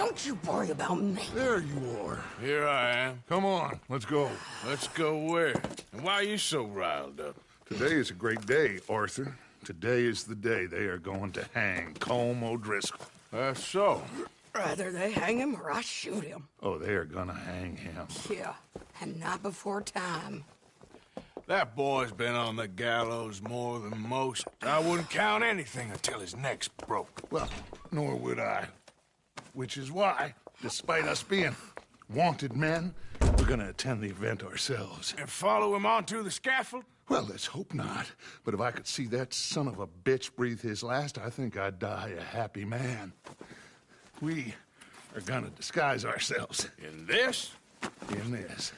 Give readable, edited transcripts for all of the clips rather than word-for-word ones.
Don't you worry about me. There you are. Here I am. Come on, let's go. Let's go where? And why are you so riled up? Today is a great day, Arthur. Today is the day they are going to hang Colm O'Driscoll. That's so. Rather they hang him or I shoot him. Oh, they are gonna hang him. Yeah, and not before time. That boy's been on the gallows more than most. I wouldn't count anything until his neck's broke. Well, nor would I. Which is why, despite us being wanted men, we're gonna attend the event ourselves. And follow him onto the scaffold? Well, let's hope not. But if I could see that son of a bitch breathe his last, I think I'd die a happy man. We are gonna disguise ourselves. In this? In this.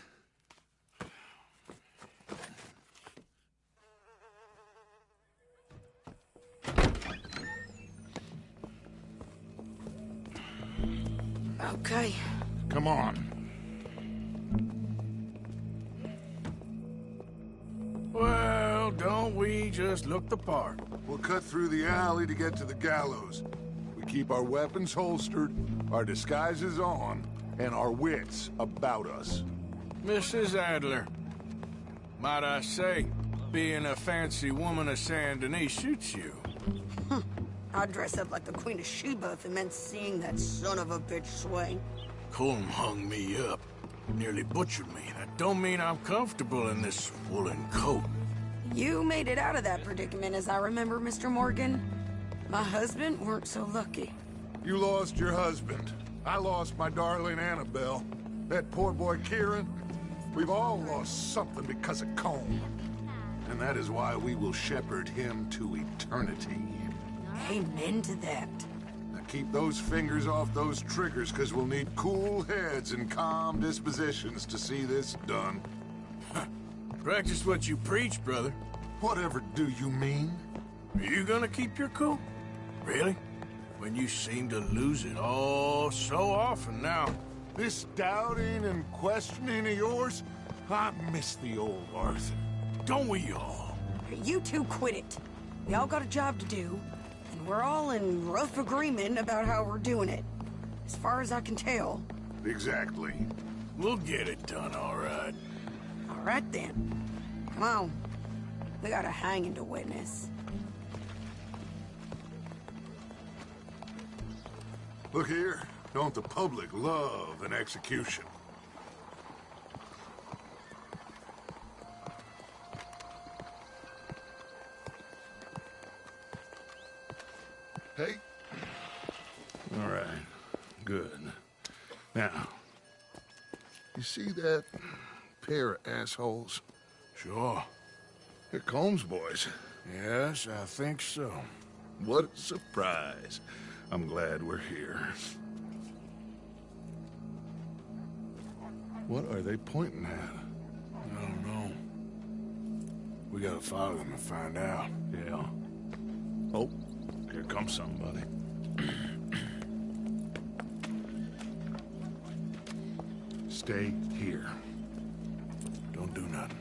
Okay. Come on. Well, don't we just look the part? We'll cut through the alley to get to the gallows. We keep our weapons holstered, our disguises on, and our wits about us. Mrs. Adler, might I say, being a fancy woman of Saint Denis suits you. I'd dress up like the Queen of Sheba if it meant seeing that son of a bitch swing. Colm hung me up, nearly butchered me. That don't mean I'm comfortable in this woolen coat. You made it out of that predicament, as I remember, Mr. Morgan. My husband weren't so lucky. You lost your husband. I lost my darling Annabelle. That poor boy Kieran. We've all lost something because of Colm. And that is why we will shepherd him to eternity. Amen to that. Now keep those fingers off those triggers, because we'll need cool heads and calm dispositions to see this done. Practice what you preach, brother. Whatever do you mean? Are you gonna keep your cool? Really? When you seem to lose it all so often now. This doubting and questioning of yours, I miss the old Arthur. Don't we all? You two quit it. We all got a job to do, and we're all in rough agreement about how we're doing it. As far as I can tell. Exactly. We'll get it done, all right. All right, then. Come on. We got a hanging to witness. Look here. Don't the public love an execution? Hey. All right. Good. Now, you see that pair of assholes? Sure. They're Colm's boys. Yes, I think so. What a surprise. I'm glad we're here. What are they pointing at? I don't know. We gotta follow them and find out. Yeah. Oh, here comes somebody. Stay here. Don't do nothing.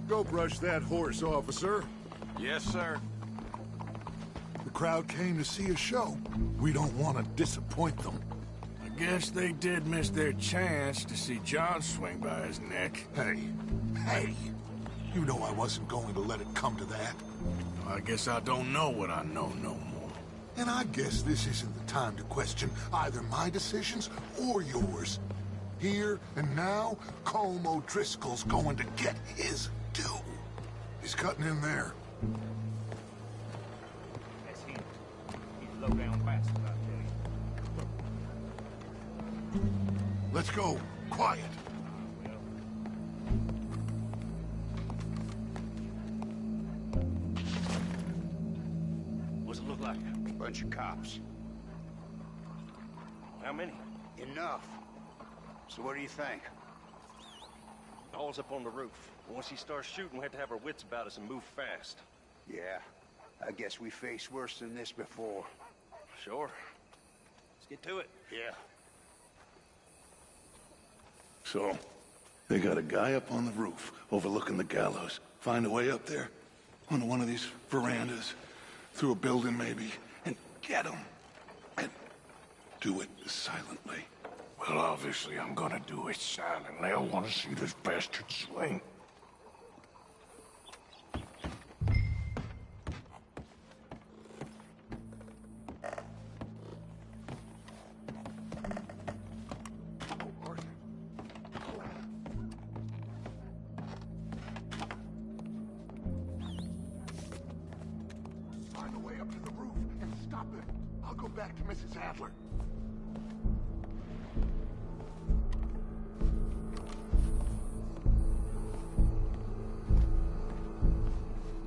Go brush that horse, officer. Yes, sir. The crowd came to see a show. We don't want to disappoint them. I guess they did miss their chance to see John swing by his neck. Hey, you know I wasn't going to let it come to that. I guess I don't know what I know no more. And I guess this isn't the time to question either my decisions or yours. Here and now, Colm O'Driscoll's going to get his due. He's cutting in there. That's him. He's low down bastard, I tell you. Let's go. Quiet. What's it look like? Bunch of cops. How many? Enough. So what do you think? All's up on the roof. Once he starts shooting, we have to have our wits about us and move fast. Yeah, I guess we faced worse than this before. Sure. Let's get to it. Yeah. So, they got a guy up on the roof overlooking the gallows. Find a way up there onto one of these verandas. through a building maybe, and get them. And do it silently. Well, obviously I'm gonna do it silently. I want to see this bastard swing. Find a way up to the roof and stop him. I'll go back to Mrs. Adler.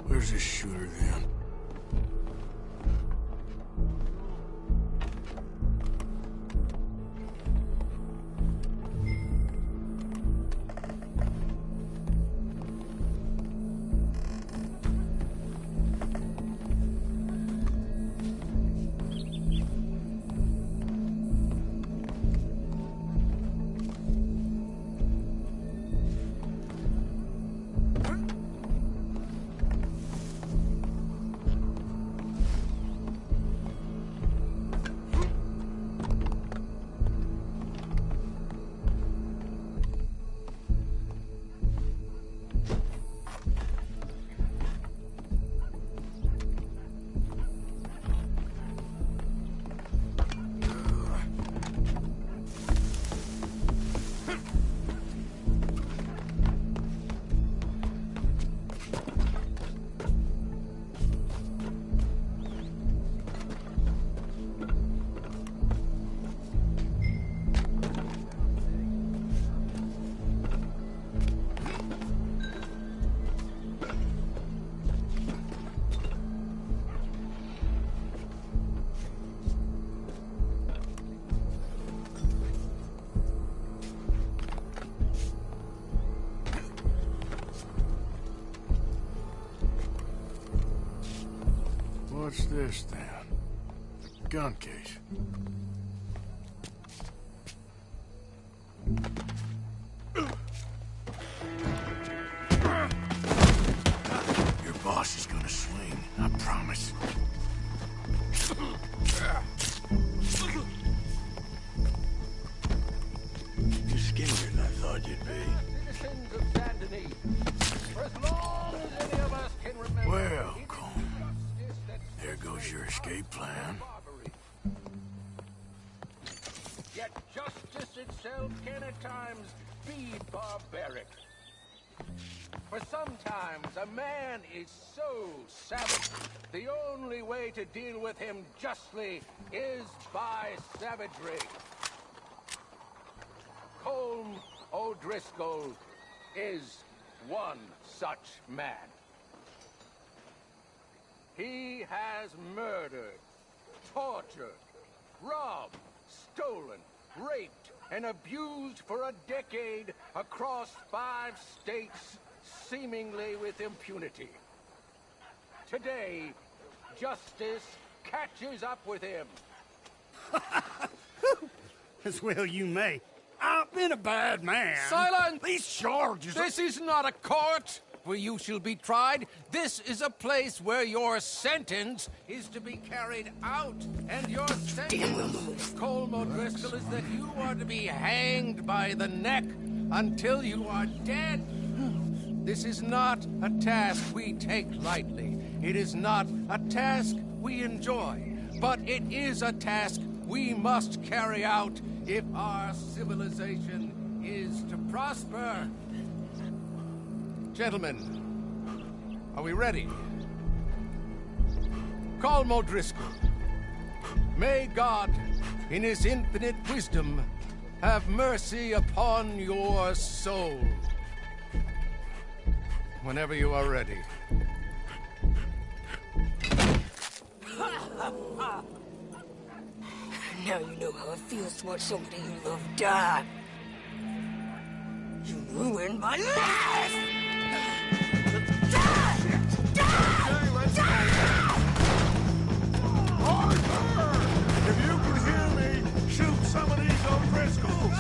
Where's this shooter then? What's this then? Gun case. Your boss is gonna swing, I promise. You're skinnier than I thought you'd be. Citizens of Saint Denis, for as long as any of us can remember. Well, there goes your escape plan. Yet justice itself can at times be barbaric. For sometimes a man is so savage, the only way to deal with him justly is by savagery. Colm O'Driscoll is one such man. He has murdered, tortured, robbed, stolen, raped, and abused for a decade across 5 states, seemingly with impunity. Today, justice catches up with him. As well you may. I've been a bad man. Silence! These charges... This is not a court where you shall be tried. This is a place where your sentence is to be carried out. And your sentence, Colm O'Driscoll, is that you are to be hanged by the neck until you are dead. This is not a task we take lightly. It is not a task we enjoy. But it is a task we must carry out if our civilization is to prosper. Gentlemen, are we ready? Colm O'Driscoll, may God, in his infinite wisdom, have mercy upon your soul. Whenever you are ready. Now you know how it feels to watch somebody you love die. You ruined my life! Arthur! If you can hear me, shoot some of these O'Driscolls!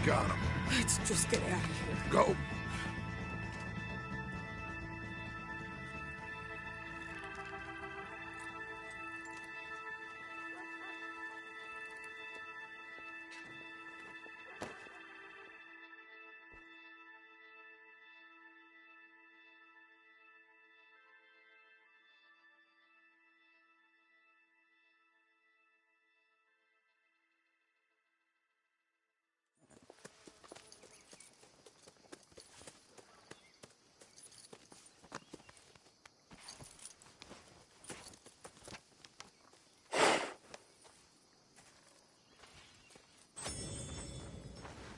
got him. Let's just get out of here. Go.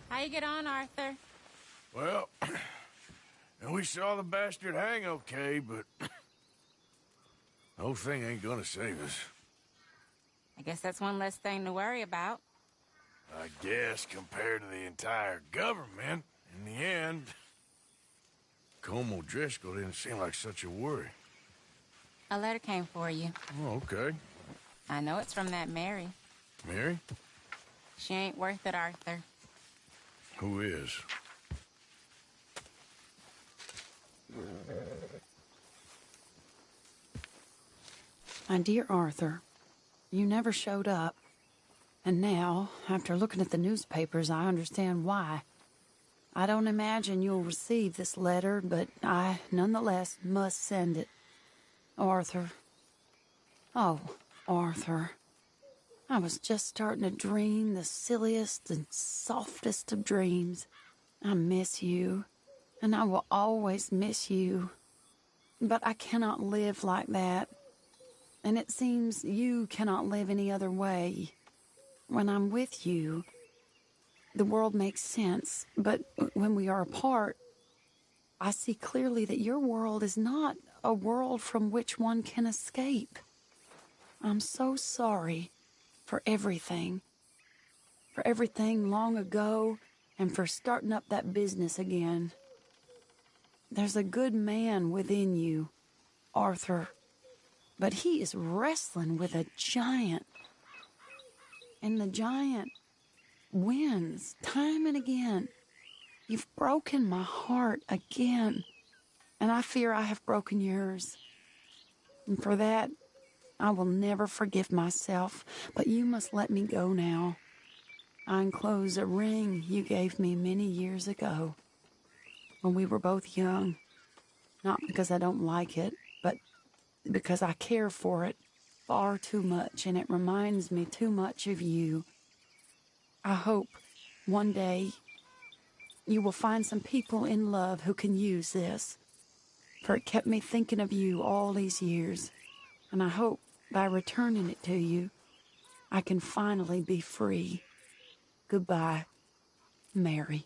How you get on, Arthur? Well, and we saw the bastard hang okay, but the whole thing ain't gonna save us. I guess that's one less thing to worry about. I guess compared to the entire government, in the end, Colm O'Driscoll didn't seem like such a worry. A letter came for you. Oh, okay. I know it's from that Mary. Mary? She ain't worth it, Arthur. Who is? My dear Arthur, you never showed up. And now, after looking at the newspapers, I understand why. I don't imagine you'll receive this letter, but I, nonetheless, must send it. Arthur. Oh, Arthur. I was just starting to dream the silliest and softest of dreams. I miss you, and I will always miss you. But I cannot live like that. And it seems you cannot live any other way. When I'm with you, the world makes sense. But when we are apart, I see clearly that your world is not a world from which one can escape. I'm so sorry for everything. For everything long ago, and for starting up that business again. There's a good man within you, Arthur. But he is wrestling with a giant. And the giant wins time and again. You've broken my heart again. And I fear I have broken yours. And for that, I will never forgive myself. But you must let me go now. I enclose a ring you gave me many years ago, when we were both young. Not because I don't like it, but because I care for it far too much, and it reminds me too much of you. I hope one day you will find some people in love who can use this, for it kept me thinking of you all these years, and I hope by returning it to you, I can finally be free. Goodbye, Mary.